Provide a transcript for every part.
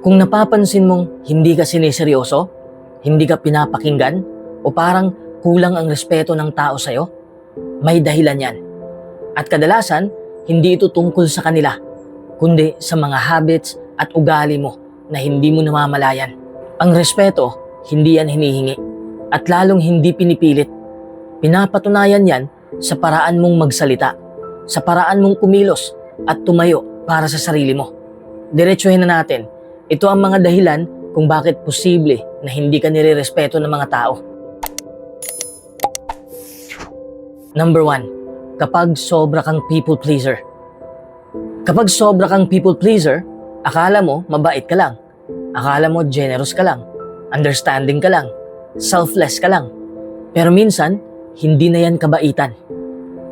Kung napapansin mong hindi ka siniseryoso, hindi ka pinapakinggan, o parang kulang ang respeto ng tao sa'yo, may dahilan yan. At kadalasan, hindi ito tungkol sa kanila, kundi sa mga habits at ugali mo na hindi mo namamalayan. Ang respeto, hindi yan hinihingi at lalong hindi pinipilit. Pinapatunayan yan sa paraan mong magsalita, sa paraan mong kumilos at tumayo para sa sarili mo. Diretsuhin na natin. Ito ang mga dahilan kung bakit posible na hindi ka nirerespeto ng mga tao. Number 1, kapag sobra kang people pleaser. Kapag sobra kang people pleaser, akala mo mabait ka lang. Akala mo generous ka lang. Understanding ka lang. Selfless ka lang. Pero minsan, hindi na yan kabaitan.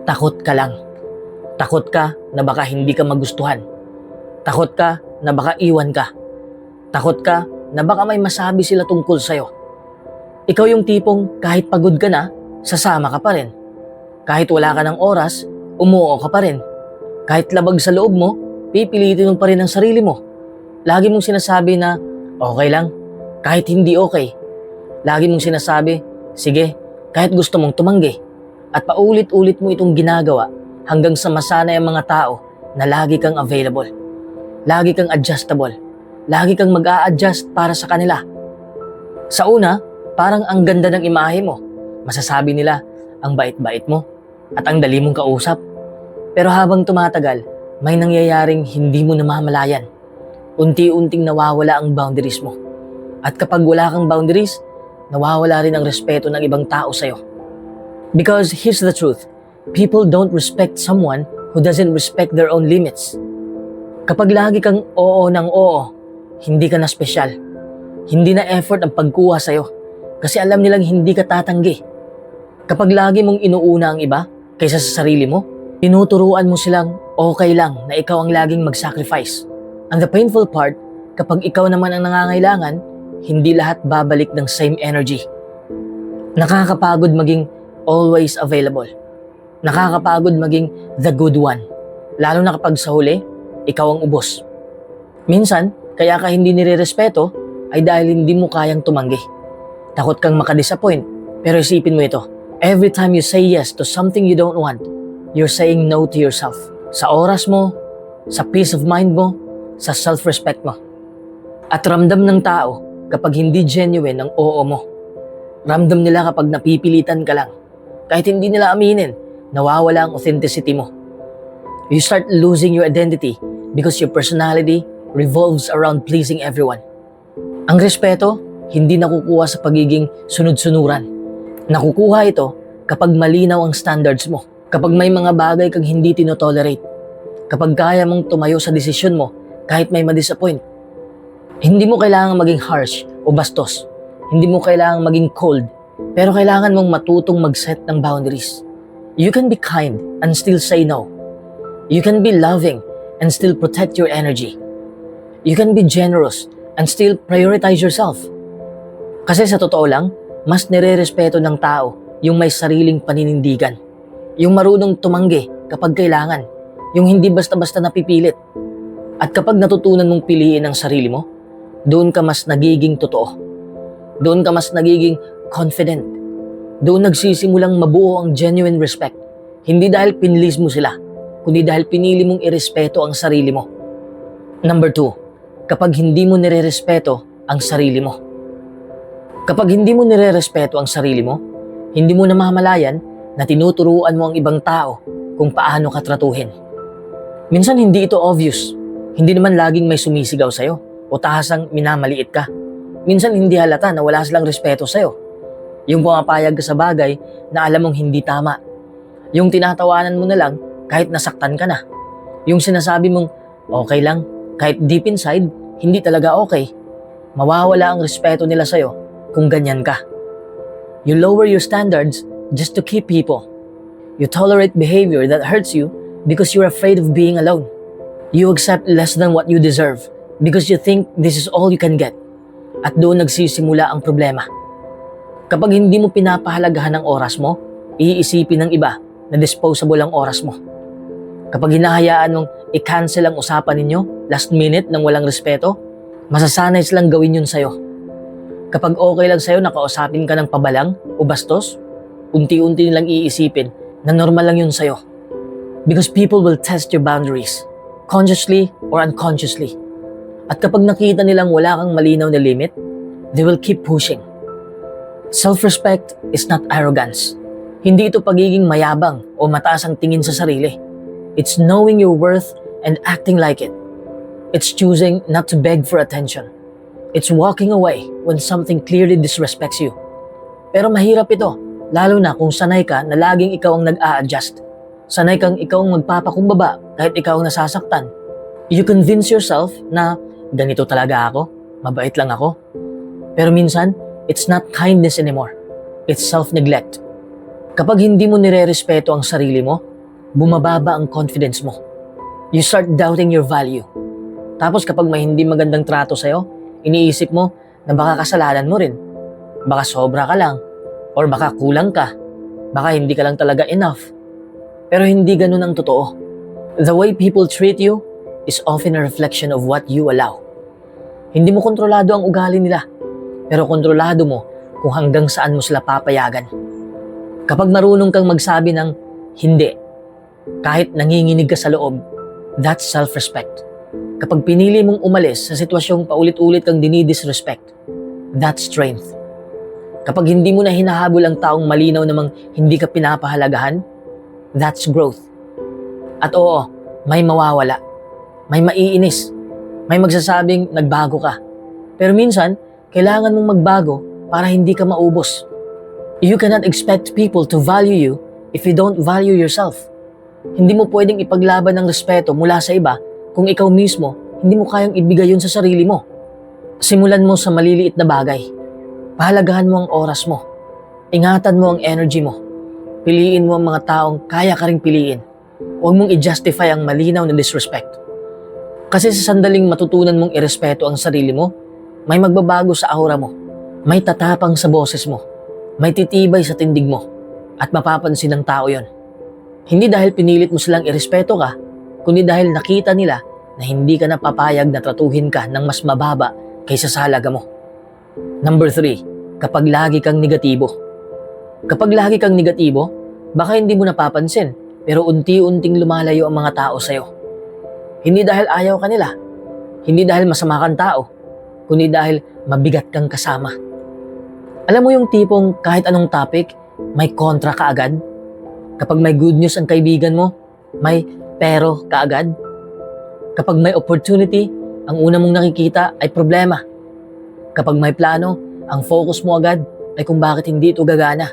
Takot ka lang. Takot ka na baka hindi ka magustuhan. Takot ka na baka iwan ka. Takot ka na baka may masabi sila tungkol sa'yo. Ikaw yung tipong kahit pagod ka na, sasama ka pa rin. Kahit wala ka ng oras, umuo ka pa rin. Kahit labag sa loob mo, pipilitin mo pa rin ang sarili mo. Lagi mong sinasabi na, okay lang, kahit hindi okay. Lagi mong sinasabi, sige, kahit gusto mong tumanggi. At paulit-ulit mo itong ginagawa hanggang sa masanay ang mga tao na lagi kang available. Lagi kang adjustable. Lagi kang mag-a-adjust para sa kanila. Sa una, parang ang ganda ng imahe mo. Masasabi nila, ang bait-bait mo at ang dali mong kausap. Pero habang tumatagal, may nangyayaring hindi mo namamalayan. Unti-unting nawawala ang boundaries mo. At kapag wala kang boundaries, nawawala rin ang respeto ng ibang tao sa'yo. Because here's the truth, people don't respect someone who doesn't respect their own limits. Kapag lagi kang oo ng oo, hindi ka na espesyal. Hindi na effort ang pagkuha sa'yo kasi alam nilang hindi ka tatanggi. Kapag lagi mong inuuna ang iba kaysa sa sarili mo, tinuturuan mo silang okay lang na ikaw ang laging mag-sacrifice. And the painful part, kapag ikaw naman ang nangangailangan, hindi lahat babalik ng same energy. Nakakapagod maging always available. Nakakapagod maging the good one. Lalo na kapag sa huli, ikaw ang ubos. Minsan, kaya ka hindi nirerespeto ay dahil hindi mo kayang tumanggi. Takot kang makadisappoint, pero isipin mo ito. Every time you say yes to something you don't want, you're saying no to yourself. Sa oras mo, sa peace of mind mo, sa self-respect mo. At ramdam ng tao kapag hindi genuine ang oo mo. Ramdam nila kapag napipilitan ka lang. Kahit hindi nila aminin, nawawala ang authenticity mo. You start losing your identity because your personality revolves around pleasing everyone. Ang respeto, hindi nakukuha sa pagiging sunod-sunuran. Nakukuha ito kapag malinaw ang standards mo. Kapag may mga bagay kang hindi tinotolerate. Kapag kaya mong tumayo sa desisyon mo kahit may madisappoint. Hindi mo kailangan maging harsh o bastos. Hindi mo kailangan maging cold. Pero kailangan mong matutong mag-set ng boundaries. You can be kind and still say no. You can be loving and still protect your energy. You can be generous and still prioritize yourself. Kasi sa totoo lang, mas nire-respeto ng tao yung may sariling paninindigan. Yung marunong tumanggi kapag kailangan. Yung hindi basta-basta napipilit. At kapag natutunan mong piliin ang sarili mo, doon ka mas nagiging totoo. Doon ka mas nagiging confident. Doon nagsisimulang mabuo ang genuine respect. Hindi dahil pinlis mo sila, kundi dahil pinili mong irespeto ang sarili mo. Number 2, kapag hindi mo nirerespeto ang sarili mo. Kapag hindi mo nirerespeto ang sarili mo, hindi mo namamalayan na tinuturuan mo ang ibang tao kung paano ka tratuhin. Minsan hindi ito obvious. Hindi naman laging may sumisigaw sa'yo o tahasang minamaliit ka. Minsan hindi halata na wala silang respeto sa'yo. Yung pumapayag ka sa bagay na alam mong hindi tama. Yung tinatawanan mo na lang kahit nasaktan ka na. Yung sinasabi mong okay lang, kahit deep inside, hindi talaga okay. Mawawala ang respeto nila sa'yo kung ganyan ka. You lower your standards just to keep people. You tolerate behavior that hurts you because you're afraid of being alone. You accept less than what you deserve because you think this is all you can get. At doon nagsisimula ang problema. Kapag hindi mo pinapahalagahan ang oras mo, iisipin ng iba na disposable ang oras mo. Kapag hinahayaan mong i-cancel ang usapan ninyo last minute nang walang respeto, Masasanay silang gawin yun sa'yo. Kapag okay lang sa'yo na kausapin ka ng pabalang o bastos, unti-unti nilang iisipin na normal lang yun sa'yo. Because people will test your boundaries, consciously or unconsciously. At kapag nakita nilang wala kang malinaw na limit, they will keep pushing. Self-respect is not arrogance. Hindi ito pagiging mayabang o mataas ang tingin sa sarili. It's knowing your worth and acting like it. It's choosing not to beg for attention. It's walking away when something clearly disrespects you. Pero mahirap ito, lalo na kung sanay ka na laging ikaw ang nag-a-adjust. Sanay kang ikaw ang magpapakumbaba kahit ikaw ang nasasaktan. You convince yourself na ganito talaga ako, mabait lang ako. Pero minsan, it's not kindness anymore. It's self-neglect. Kapag hindi mo nire-respeto ang sarili mo, bumababa ang confidence mo. You start doubting your value. Tapos kapag may hindi magandang trato sa'yo, iniisip mo na baka kasalanan mo rin. Baka sobra ka lang. Or baka kulang ka. Baka hindi ka lang talaga enough. Pero hindi ganun ang totoo. The way people treat you is often a reflection of what you allow. Hindi mo kontrolado ang ugali nila. Pero kontrolado mo kung hanggang saan mo sila papayagan. Kapag marunong kang magsabi ng hindi, kahit nanginginig ka sa loob, that's self-respect. Kapag pinili mong umalis sa sitwasyong paulit-ulit kang dinidisrespect, that's strength. Kapag hindi mo na hinahabol ang taong malinaw namang hindi ka pinapahalagahan, that's growth. At oo, may mawawala, may maiinis, may magsasabing nagbago ka. Pero minsan, kailangan mong magbago para hindi ka maubos. You cannot expect people to value you if you don't value yourself. Hindi mo pwedeng ipaglaban ng respeto mula sa iba kung ikaw mismo hindi mo kayang ibigay yun sa sarili mo. Simulan mo sa maliliit na bagay. Pahalagahan mo ang oras mo. Ingatan mo ang energy mo. Piliin mo ang mga taong kaya ka ring piliin. Huwag mong i-justify ang malinaw na disrespect. Kasi sa sandaling matutunan mong irespeto ang sarili mo, may magbabago sa aura mo. May tatapang sa boses mo. May titibay sa tindig mo. At mapapansin ng tao yon. Hindi dahil pinilit mo silang irespeto ka, kundi dahil nakita nila na hindi ka napapayag na tratuhin ka ng mas mababa kaysa sa halaga mo. Number 3, kapag lagi kang negatibo. Kapag lagi kang negatibo, baka hindi mo napapansin, pero unti-unting lumalayo ang mga tao sa'yo. Hindi dahil ayaw ka nila, hindi dahil masama kang tao, kundi dahil mabigat kang kasama. Alam mo yung tipong kahit anong topic, may kontra ka agad? Kapag may good news ang kaibigan mo, may pero ka agad? Kapag may opportunity, ang una mong nakikita ay problema. Kapag may plano, ang focus mo agad ay kung bakit hindi ito gagana.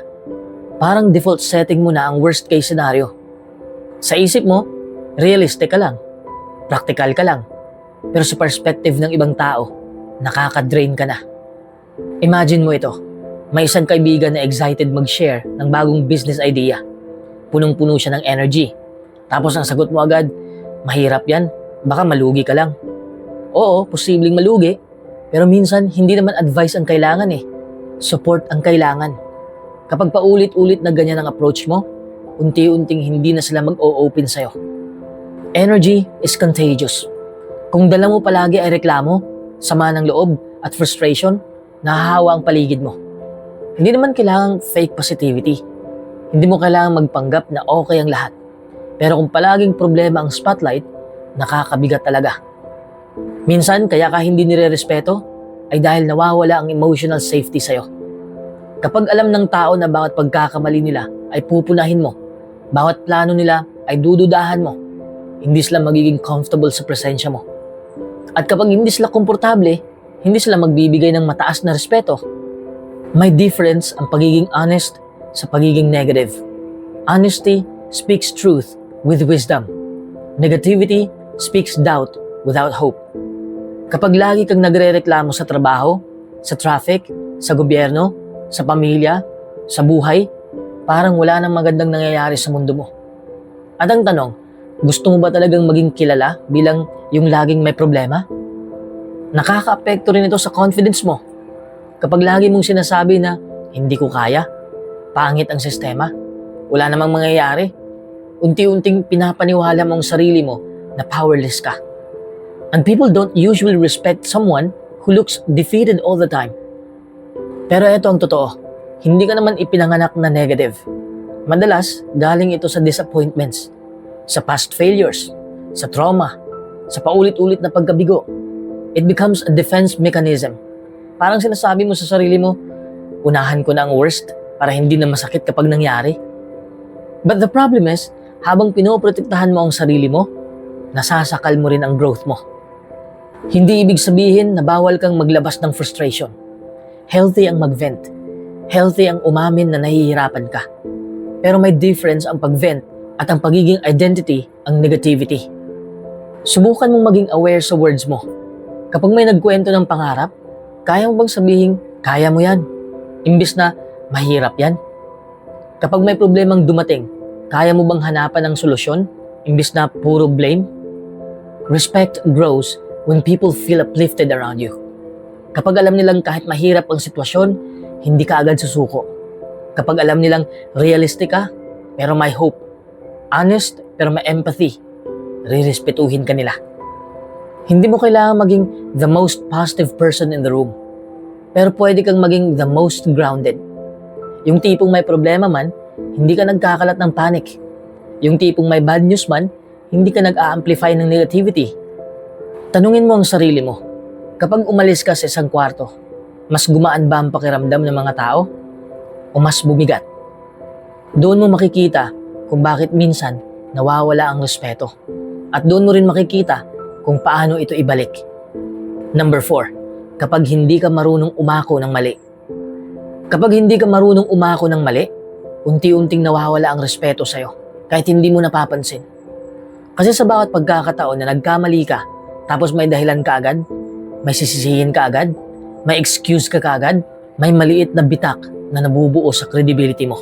Parang default setting mo na ang worst case scenario. Sa isip mo, realistic ka lang, practical ka lang. Pero sa perspective ng ibang tao, nakaka-drain ka na. Imagine mo ito, may isang kaibigan na excited mag-share ng bagong business idea. Punong-puno siya ng energy. Tapos ang sagot mo agad, mahirap yan, baka malugi ka lang. Oo, posibleng malugi, pero minsan hindi naman advice ang kailangan eh. Support ang kailangan. Kapag paulit-ulit na ganyan ang approach mo, unti-unting hindi na sila mag-o-open sa'yo. Energy is contagious. Kung dala mo palagi ay reklamo, sama ng loob at frustration, nahahawa ang paligid mo. Hindi naman kailangang fake positivity. Hindi mo kailangang magpanggap na okay ang lahat. Pero kung palaging problema ang spotlight, nakakabigat talaga. Minsan, kaya ka hindi nire-respeto ay dahil nawawala ang emotional safety sa'yo. Kapag alam ng tao na bawat pagkakamali nila ay pupunahin mo, bawat plano nila ay dududahan mo, hindi sila magiging comfortable sa presensya mo. At kapag hindi sila komportable, hindi sila magbibigay ng mataas na respeto. May difference ang pagiging honest sa pagiging negative. Honesty speaks truth with wisdom. Negativity speaks doubt without hope. Kapag lagi kang nagrereklamo sa trabaho, sa traffic, sa gobyerno, sa pamilya, sa buhay, parang wala nang magandang nangyayari sa mundo mo. At ang tanong, gusto mo ba talagang maging kilala bilang yung laging may problema? Nakaka-apekto rin ito sa confidence mo. Kapag lagi mong sinasabi na, hindi ko kaya, pangit ang sistema, wala namang mangyayari, unti-unting pinapaniwala mo ang sarili mo na powerless ka. And people don't usually respect someone who looks defeated all the time. Pero ito ang totoo, hindi ka naman ipinanganak na negative. Madalas, galing ito sa disappointments, sa past failures, sa trauma, sa paulit-ulit na pagkabigo. It becomes a defense mechanism. Parang sinasabi mo sa sarili mo, unahan ko na ang worst para hindi na masakit kapag nangyari. But the problem is, habang pinoprotektahan mo ang sarili mo, nasasakal mo rin ang growth mo. Hindi ibig sabihin na bawal kang maglabas ng frustration. Healthy ang mag-vent. Healthy ang umamin na nahihirapan ka. Pero may difference ang pag-vent at ang pagiging identity ang negativity. Subukan mong maging aware sa words mo. Kapag may nagkwento ng pangarap, kaya mo bang sabihin, kaya mo yan? Imbis na, mahirap yan? Kapag may problemang dumating, kaya mo bang hanapan ng solusyon? Imbis na puro blame? Respect grows when people feel uplifted around you. Kapag alam nilang kahit mahirap ang sitwasyon, hindi ka agad susuko. Kapag alam nilang realistic ka, pero may hope. Honest, pero may empathy. Rirespetuhin ka nila. Hindi mo kailangan maging the most positive person in the room. Pero pwede kang maging the most grounded. Yung tipong may problema man, hindi ka nagkakalat ng panic. Yung tipong may bad news man, hindi ka nag-a-amplify ng negativity. Tanungin mo ang sarili mo, kapag umalis ka sa isang kwarto, mas gumaan ba ang pakiramdam ng mga tao? O mas bumigat? Doon mo makikita kung bakit minsan nawawala ang respeto. At doon mo rin makikita kung paano ito ibalik. Number 4, kapag hindi ka marunong umako ng mali. Kapag hindi ka marunong umako ng mali, unti-unting nawawala ang respeto sa'yo, kahit hindi mo napapansin. Kasi sa bawat pagkakataon na nagkamali ka, tapos may dahilan ka agad, may sisisihin ka agad, may excuse ka agad, may maliit na bitak na nabubuo sa credibility mo.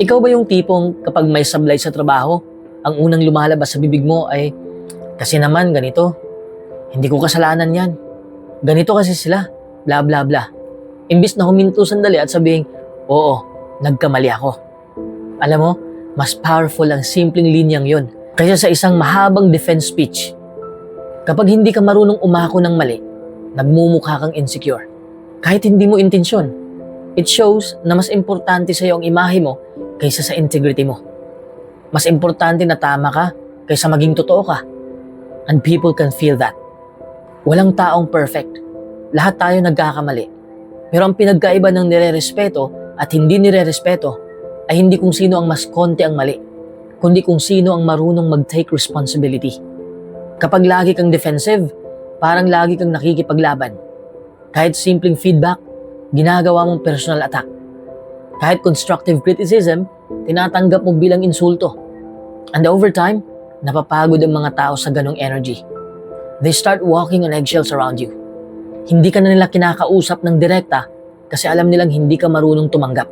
Ikaw ba yung tipong kapag may sablay sa trabaho, ang unang lumalabas sa bibig mo ay, kasi naman ganito, hindi ko kasalanan yan. Ganito kasi sila, bla bla bla. Imbis na huminto sandali at sabihin, oo, nagkamali ako. Alam mo, mas powerful ang simpleng linyang yon kaysa sa isang mahabang defense speech. Kapag hindi ka marunong umako ng mali, nagmumukha kang insecure. Kahit hindi mo intensyon, it shows na mas importante sa iyo ang imahe mo kaysa sa integrity mo. Mas importante na tama ka kaysa maging totoo ka. And people can feel that. Walang taong perfect. Lahat tayo nagkakamali. Pero ang pinagkaiba ng nire-respeto at hindi nire-respeto ay hindi kung sino ang mas konti ang mali, kundi kung sino ang marunong mag-take responsibility. Kapag lagi kang defensive, parang lagi kang nakikipaglaban. Kahit simpleng feedback, ginagawa mong personal attack. Kahit constructive criticism, tinatanggap mo bilang insulto. And over time, napapagod ang mga tao sa ganong energy. They start walking on eggshells around you. Hindi ka na nila kinakausap ng direkta kasi alam nilang hindi ka marunong tumanggap.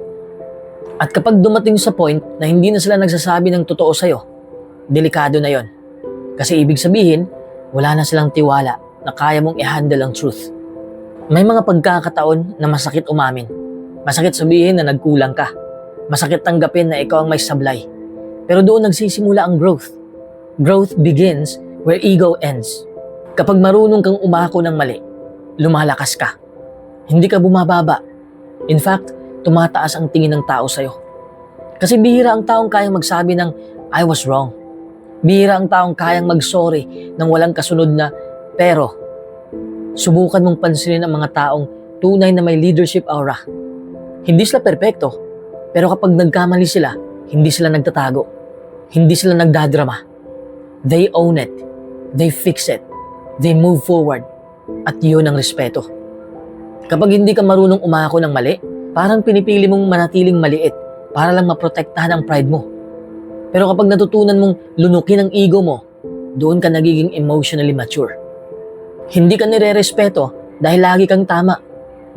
At kapag dumating sa point na hindi na sila nagsasabi ng totoo sa'yo, delikado na yon. Kasi ibig sabihin, wala na silang tiwala na kaya mong i-handle ang truth. May mga pagkakataon na masakit umamin. Masakit sabihin na nagkulang ka. Masakit tanggapin na ikaw ang may sablay. Pero doon nagsisimula ang growth. Growth begins where ego ends. Kapag marunong kang umako ng mali, lumalakas ka. Hindi ka bumababa. In fact, tumataas ang tingin ng tao sa'yo. Kasi bihira ang taong kayang magsabi ng, I was wrong. Bihira ang taong kayang mag-sorry nang walang kasunod na, pero, subukan mong pansinin ang mga taong tunay na may leadership aura. Hindi sila perpekto, pero kapag nagkamali sila, hindi sila nagtatago. Hindi sila nagdadrama. They own it. They fix it. They move forward. At yun ang respeto. Kapag hindi ka marunong umako ng mali, parang pinipili mong manatiling maliit para lang maprotektahan ang pride mo. Pero kapag natutunan mong lunukin ang ego mo, doon ka nagiging emotionally mature. Hindi ka nire-respeto dahil lagi kang tama.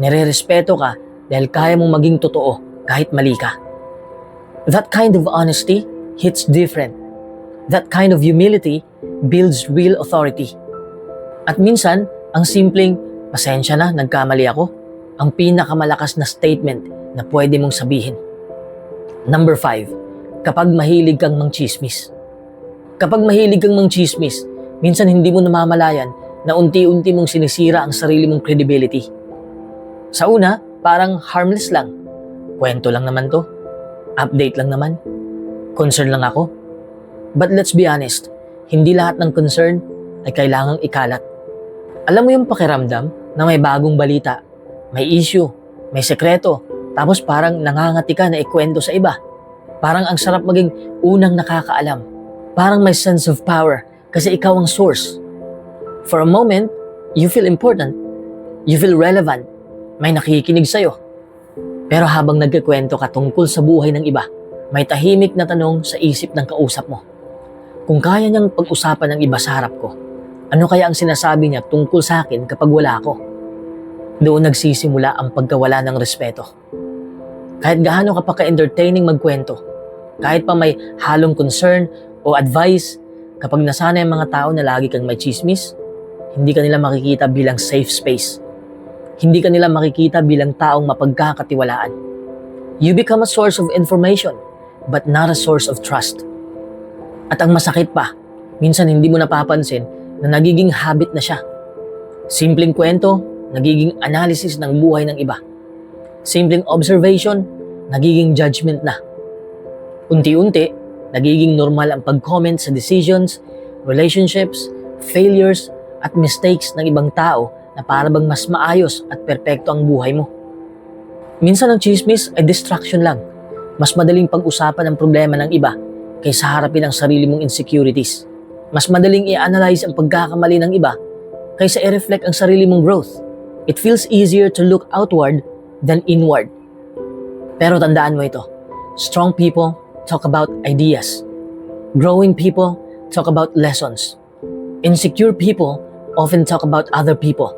Nire-respeto ka dahil kaya mong maging totoo kahit mali ka. That kind of honesty hits different. That kind of humility builds real authority. At minsan, ang simpleng, pasensya na, nagkamali ako, ang pinakamalakas na statement na pwede mong sabihin. Number 5, kapag mahilig kang mangchismis. Kapag mahilig kang mangchismis, minsan hindi mo namamalayan na unti-unti mong sinisira ang sarili mong credibility. Sa una, parang harmless lang. Kwento lang naman to. Update lang naman. Concern lang ako. But let's be honest, hindi lahat ng concern ay kailangang ikalat. Alam mo yung pakiramdam na may bagong balita, may issue, may sekreto, tapos parang nangangati ka na ikwento sa iba. Parang ang sarap maging unang nakakaalam. Parang may sense of power kasi ikaw ang source. For a moment, you feel important. You feel relevant. May nakikinig sa'yo. Pero habang nagkikwento ka tungkol sa buhay ng iba, may tahimik na tanong sa isip ng kausap mo. Kung kaya niyang pag-usapan ng iba sa harap ko, ano kaya ang sinasabi niya tungkol sa akin kapag wala ako? Doon nagsisimula ang pagkawala ng respeto. Kahit gaano ka pa ka-entertaining magkwento, kahit pa may halong concern o advice, kapag nasanay ang mga tao na lagi kang may chismis, hindi ka nila makikita bilang safe space. Hindi ka nila makikita bilang taong mapagkakatiwalaan. You become a source of information, but not a source of trust. At ang masakit pa, minsan hindi mo napapansin na nagiging habit na siya. Simpleng kwento, nagiging analysis ng buhay ng iba. Simpleng observation, nagiging judgment na. Unti-unti, nagiging normal ang pag-comment sa decisions, relationships, failures, at mistakes ng ibang tao na para bang mas maayos at perpekto ang buhay mo. Minsan ang chismis ay distraction lang. Mas madaling pag-usapan ang problema ng iba kaysa harapin ang sarili mong insecurities. Mas madaling i-analyze ang pagkakamali ng iba kaysa i-reflect ang sarili mong growth. It feels easier to look outward than inward. Pero tandaan mo ito, strong people talk about ideas. Growing people talk about lessons. Insecure people often talk about other people.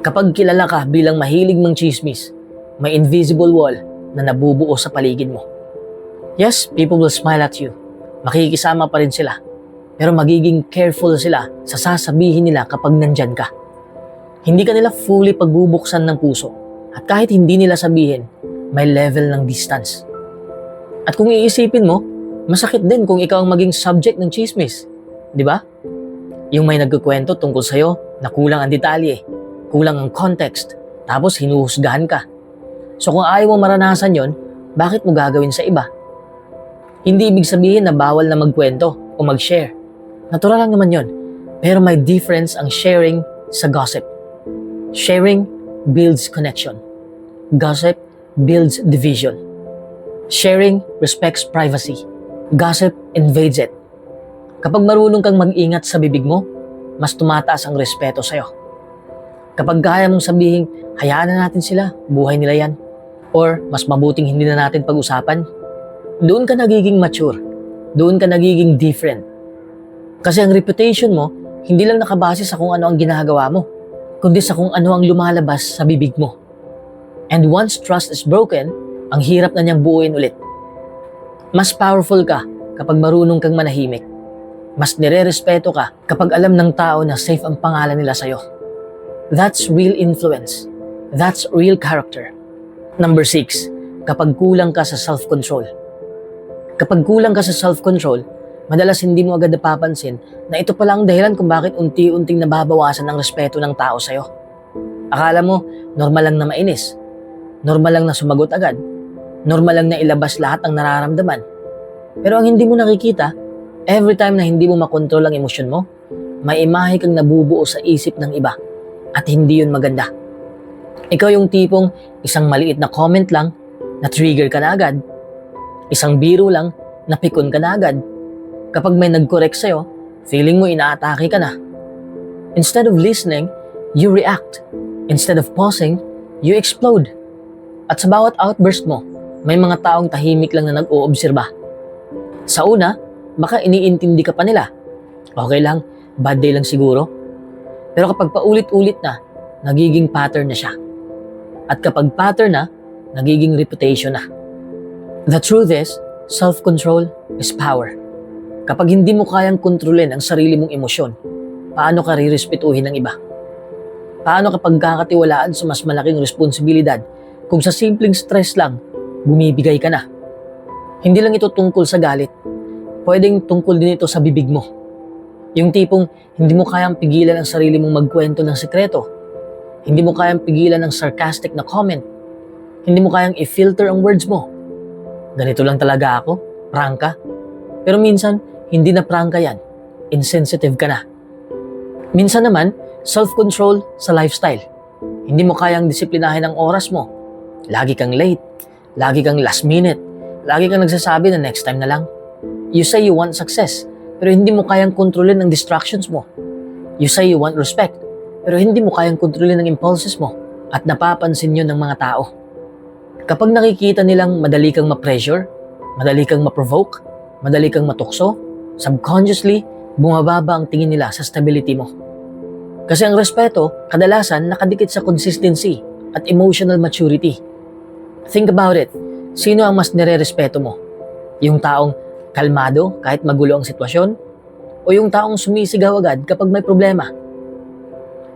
Kapag kilala ka bilang mahilig mang chismis, may invisible wall na nabubuo sa paligid mo. Yes, people will smile at you. Makikisama pa rin sila. Pero magiging careful sila sa sasabihin nila kapag nandyan ka. Hindi ka nila fully pagbubuksan ng puso. At kahit hindi nila sabihin, may level ng distance. At kung iisipin mo, masakit din kung ikaw ang maging subject ng chismis. Di ba? Yung may nagkukwento tungkol sa'yo na kulang ang detalye, kulang ang context, tapos hinuhusgahan ka. So kung ayaw mo maranasan yon, bakit mo gagawin sa iba? Hindi ibig sabihin na bawal na magkwento o mag-share. Natural lang naman yon. Pero may difference ang sharing sa gossip. Sharing builds connection. Gossip builds division. Sharing respects privacy. Gossip invades it. Kapag marunong kang mag-ingat sa bibig mo, mas tumataas ang respeto sa'yo. Kapag kaya mong sabihin, hayaan na natin sila, buhay nila yan. Or mas mabuting hindi na natin pag-usapan, doon ka nagiging mature. Doon ka nagiging different. Kasi ang reputation mo, hindi lang nakabase sa kung ano ang ginagawa mo, kundi sa kung ano ang lumalabas sa bibig mo. And once trust is broken, ang hirap na niyang buuin ulit. Mas powerful ka kapag marunong kang manahimik. Mas nire-respeto ka kapag alam ng tao na safe ang pangalan nila sa'yo. That's real influence. That's real character. Number 6, kapag kulang ka sa self-control. Kapag kulang ka sa self-control, madalas hindi mo agad napapansin na ito pala ang dahilan kung bakit unti-unting nababawasan ang respeto ng tao sa'yo. Akala mo, normal lang na mainis. Normal lang na sumagot agad. Normal lang na ilabas lahat ang nararamdaman. Pero ang hindi mo nakikita, every time na hindi mo makontrol ang emosyon mo, may imahe kang nabubuo sa isip ng iba. At hindi yun maganda. Ikaw yung tipong isang maliit na comment lang, na-trigger ka na agad. Isang biro lang, napikon ka na agad. Kapag may nag-correct sa'yo, feeling mo inaatake ka na. Instead of listening, you react. Instead of pausing, you explode. At sa bawat outburst mo, may mga taong tahimik lang na nag-oobserba. Sa una, baka iniintindi ka pa nila. Okay lang, bad day lang siguro. Pero kapag paulit-ulit na, nagiging pattern na siya. At kapag pattern na, nagiging reputation na. The truth is, self-control is power. Kapag hindi mo kayang kontrolin ang sarili mong emosyon, paano ka rirespetuhin ng iba? Paano kapag kakatiwalaan sa mas malaking responsibilidad kung sa simpleng stress lang, bumibigay ka na? Hindi lang ito tungkol sa galit. Pwedeng tungkol din ito sa bibig mo. Yung tipong hindi mo kayang pigilan ang sarili mong magkwento ng sekreto. Hindi mo kayang pigilan ang sarcastic na comment. Hindi mo kayang i-filter ang words mo. Ganito lang talaga ako, prangka. Pero minsan, hindi na prangka yan. Insensitive ka na. Minsan naman, self-control sa lifestyle. Hindi mo kayang disiplinahin ang oras mo. Lagi kang late. Lagi kang last minute. Lagi kang nagsasabi na next time na lang. You say you want success, pero hindi mo kayang kontrolin ang distractions mo. You say you want respect, pero hindi mo kayang kontrolin ang impulses mo at napapansin yun ng mga tao. Kapag nakikita nilang madali kang ma-pressure, madali kang ma-provoke, madali kang matukso, subconsciously, bumababa ang tingin nila sa stability mo. Kasi ang respeto, kadalasan nakadikit sa consistency at emotional maturity. Think about it. Sino ang mas nire-respeto mo? Yung taong kalmado kahit magulo ang sitwasyon? O yung taong sumisigaw agad kapag may problema?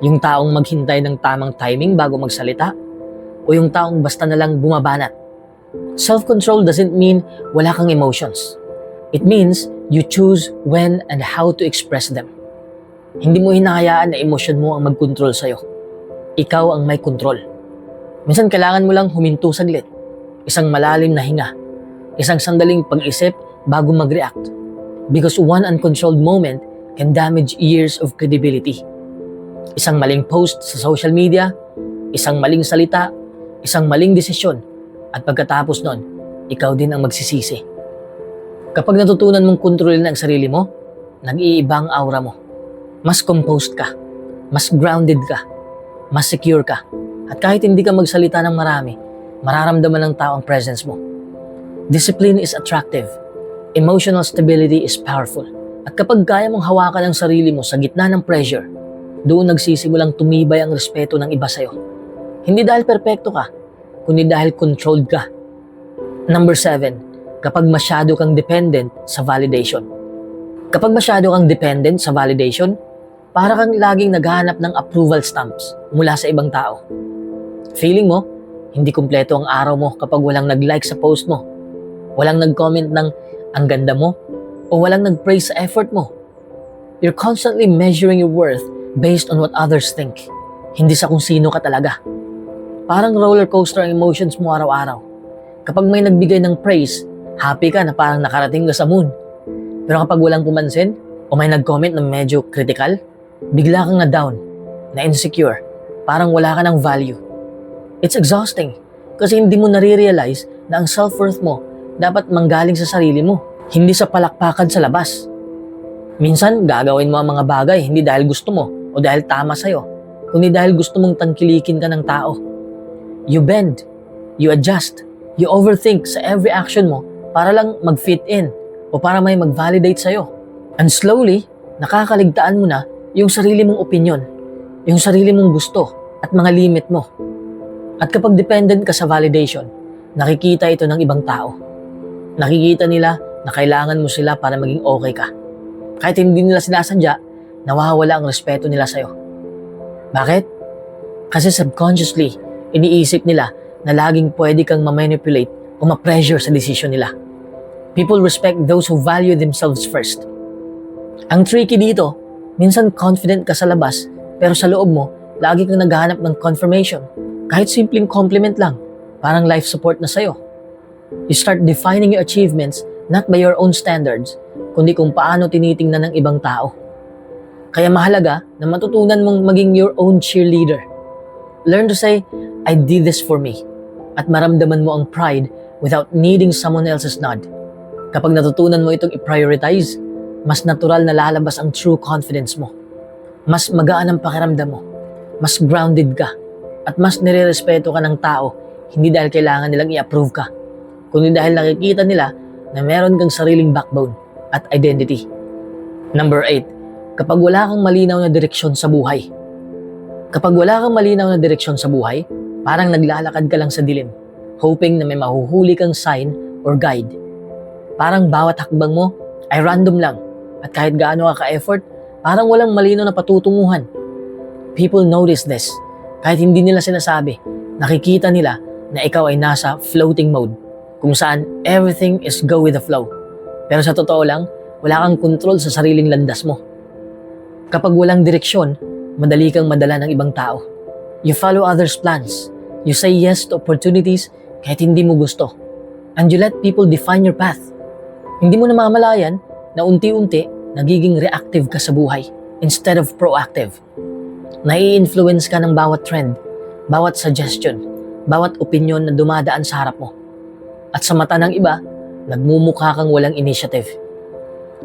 Yung taong maghintay ng tamang timing bago magsalita? O yung taong basta na lang bumabanat? Self-control doesn't mean wala kang emotions. It means you choose when and how to express them. Hindi mo hinahayaan na emosyon mo ang mag-control sa'yo. Ikaw ang may control. Minsan kailangan mo lang huminto saglit. Isang malalim na hinga. Isang sandaling pag-isip bago mag-react. Because one uncontrolled moment can damage years of credibility. Isang maling post sa social media, isang maling salita, isang maling desisyon, at pagkatapos nun, ikaw din ang magsisisi. Kapag natutunan mong kontrolin ang sarili mo, nag-iiba ang aura mo. Mas composed ka, mas grounded ka, mas secure ka, at kahit hindi ka magsalita ng marami, mararamdaman ng tao ang presence mo. Discipline is attractive. Emotional stability is powerful. At kapag kaya mong hawakan ang sarili mo sa gitna ng pressure, doon nagsisimulang tumibay ang respeto ng iba sa'yo. Hindi dahil perpekto ka, kundi dahil controlled ka. Number 7, kapag masyado kang dependent sa validation. Kapag masyado kang dependent sa validation, para kang laging naghahanap ng approval stamps mula sa ibang tao. Feeling mo, hindi kumpleto ang araw mo kapag walang nag-like sa post mo, walang nag-comment ng ang ganda mo, o walang nag-praise sa effort mo. You're constantly measuring your worth based on what others think, hindi sa kung sino ka talaga. Parang roller coaster ang emotions mo araw-araw. Kapag may nagbigay ng praise, happy ka na parang nakarating ka sa moon. Pero kapag walang pumansin, o may nag-comment na medyo critical, bigla kang na-down, na-insecure, parang wala ka ng value. It's exhausting kasi hindi mo nare-realize na ang self-worth mo dapat manggaling sa sarili mo, hindi sa palakpakan sa labas. Minsan, gagawin mo ang mga bagay hindi dahil gusto mo o dahil tama sa'yo, kundi dahil gusto mong tangkilikin ka ng tao. You bend, you adjust, you overthink sa every action mo para lang mag-fit in o para may mag-validate sa'yo. And slowly, nakakaligtaan mo na yung sarili mong opinion, yung sarili mong gusto at mga limit mo. At kapag dependent ka sa validation, nakikita ito ng ibang tao. Nakikita nila na kailangan mo sila para maging okay ka. Kahit hindi nila sinasadya, nawawala ang respeto nila sa'yo. Bakit? Kasi subconsciously, iniisip nila na laging pwede kang ma-manipulate o ma-pressure sa decision nila. People respect those who value themselves first. Ang tricky dito, minsan confident ka sa labas, pero sa loob mo, lagi kang naghahanap ng confirmation. Kahit simpleng compliment lang, parang life support na sa'yo. You start defining your achievements not by your own standards, kundi kung paano tinitingnan ng ibang tao. Kaya mahalaga na matutunan mong maging your own cheerleader. Learn to say, I did this for me. At maramdaman mo ang pride without needing someone else's nod. Kapag natutunan mo itong i-prioritize, mas natural na lalabas ang true confidence mo. Mas magaan ang pakiramdam mo. Mas grounded ka. At mas nirerespeto ka ng tao, hindi dahil kailangan nilang i-approve ka, kundi dahil nakikita nila na meron kang sariling backbone at identity. Number 8, kapag wala kang malinaw na direksyon sa buhay. Kapag wala kang malinaw na direksyon sa buhay, parang naglalakad ka lang sa dilim, hoping na may mahuhuli kang sign or guide. Parang bawat hakbang mo ay random lang, at kahit gaano ka ka-effort, parang walang malinaw na patutunguhan. People notice this. Kahit hindi nila sinasabi, nakikita nila na ikaw ay nasa floating mode, kung saan everything is go with the flow. Pero sa totoo lang, wala kang control sa sariling landas mo. Kapag walang direksyon, madali kang madala ng ibang tao. You follow others' plans. You say yes to opportunities kahit hindi mo gusto. And you let people define your path. Hindi mo namamalayan na unti-unti nagiging reactive ka sa buhay instead of proactive. Nai-influence ka ng bawat trend, bawat suggestion, bawat opinion na dumadaan sa harap mo. At sa mata ng iba, nagmumukha kang walang initiative.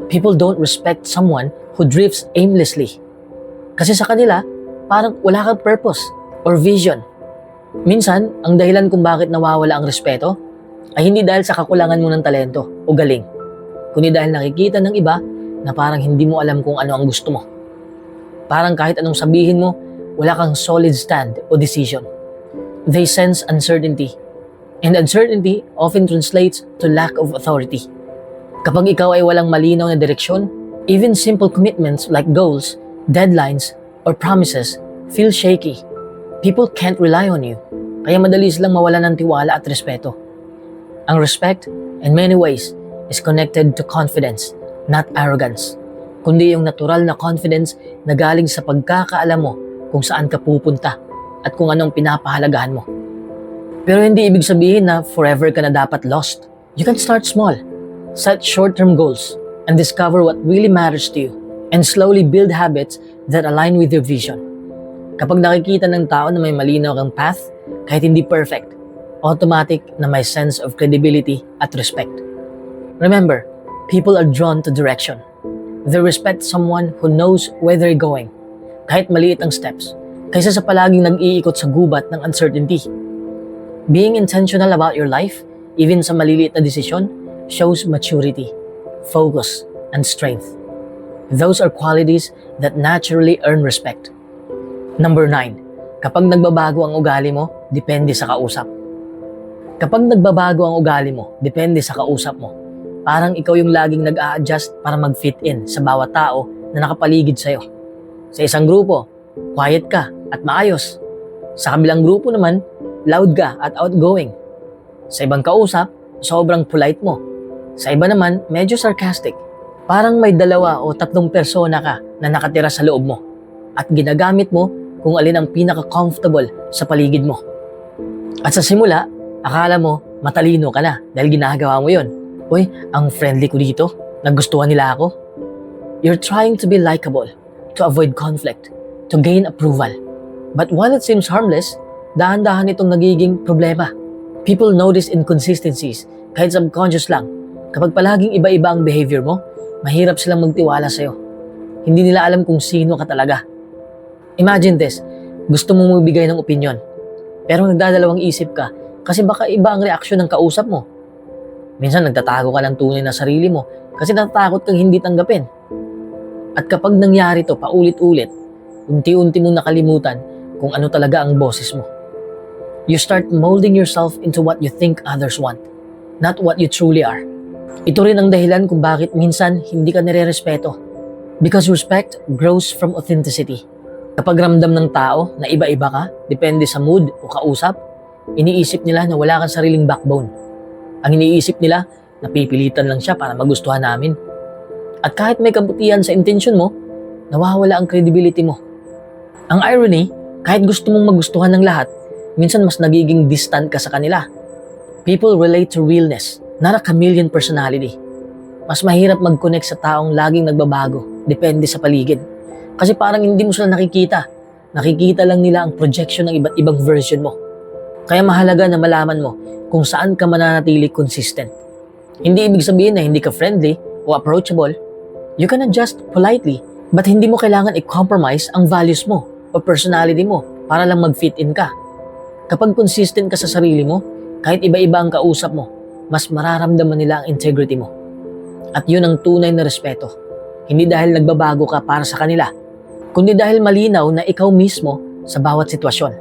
People don't respect someone who drifts aimlessly. Kasi sa kanila, parang wala kang purpose or vision. Minsan, ang dahilan kung bakit nawawala ang respeto ay hindi dahil sa kakulangan mo ng talento o galing, kundi dahil nakikita ng iba na parang hindi mo alam kung ano ang gusto mo. Parang kahit anong sabihin mo, wala kang solid stand o decision. They sense uncertainty. And uncertainty often translates to lack of authority. Kapag ikaw ay walang malinaw na direksyon, even simple commitments like goals, deadlines, or promises feel shaky. People can't rely on you, kaya madali silang mawalan ng tiwala at respeto. Ang respect, in many ways, is connected to confidence, not arrogance, kundi yung natural na confidence na galing sa pagkakaalam mo kung saan ka pupunta at kung anong pinapahalagahan mo. Pero hindi ibig sabihin na forever ka na dapat lost. You can start small, set short-term goals, and discover what really matters to you, and slowly build habits that align with your vision. Kapag nakikita ng tao na may malinaw kang path, kahit hindi perfect, automatic na may sense of credibility at respect. Remember, people are drawn to direction. They respect someone who knows where they're going, kahit maliit ang steps, kaysa sa palaging nag-iikot sa gubat ng uncertainty. Being intentional about your life, even sa maliliit na desisyon, shows maturity, focus, and strength. Those are qualities that naturally earn respect. Number 9. Kapag nagbabago ang ugali mo, depende sa kausap. Kapag nagbabago ang ugali mo, depende sa kausap mo. Parang ikaw yung laging nag-a-adjust para mag-fit in sa bawat tao na nakapaligid sa'yo. Sa isang grupo, quiet ka at maayos. Sa kabilang grupo naman, loud ka at outgoing. Sa ibang kausap, sobrang polite mo. Sa iba naman, medyo sarcastic. Parang may 2 o 3 persona ka na nakatira sa loob mo at ginagamit mo kung alin ang pinaka-comfortable sa paligid mo. At sa simula, akala mo matalino ka na dahil ginagawa mo yon. Uy, ang friendly ko dito. Nagustuhan nila ako. You're trying to be likable, to avoid conflict, to gain approval. But while it seems harmless, dahan-dahan itong nagiging problema. People notice inconsistencies, kahit subconscious lang. Kapag palaging iba-iba ang behavior mo, mahirap silang magtiwala sa'yo. Hindi nila alam kung sino ka talaga. Imagine this, gusto mong magbigay ng opinion, pero nagdadalawang isip ka kasi baka iba ang reaksyon ng kausap mo. Minsan nagtatago ka ng tunay na sarili mo kasi natatakot kang hindi tanggapin. At kapag nangyari to paulit-ulit, unti-unti mong nakalimutan kung ano talaga ang boses mo. You start molding yourself into what you think others want, not what you truly are. Ito rin ang dahilan kung bakit minsan hindi ka nire-respeto. Because respect grows from authenticity. Kapag ramdam ng tao na iba-iba ka, depende sa mood o kausap, iniisip nila na wala kang sariling backbone. Ang iniisip nila, napipilitan lang siya para magustuhan namin. At kahit may kabutihan sa intention mo, nawawala ang credibility mo. Ang irony, kahit gusto mong magustuhan ng lahat, minsan mas nagiging distant ka sa kanila. People relate to realness, not a chameleon personality. Mas mahirap mag-connect sa taong laging nagbabago, depende sa paligid. Kasi parang hindi mo sila nakikita. Nakikita lang nila ang projection ng iba't ibang version mo. Kaya mahalaga na malaman mo kung saan ka mananatili consistent. Hindi ibig sabihin na hindi ka friendly o approachable. You can adjust politely, but hindi mo kailangan i-compromise ang values mo o personality mo para lang mag-fit in ka. Kapag consistent ka sa sarili mo, kahit iba-iba ang kausap mo, mas mararamdaman nila ang integrity mo. At yun ang tunay na respeto. Hindi dahil nagbabago ka para sa kanila, kundi dahil malinaw na ikaw mismo sa bawat sitwasyon.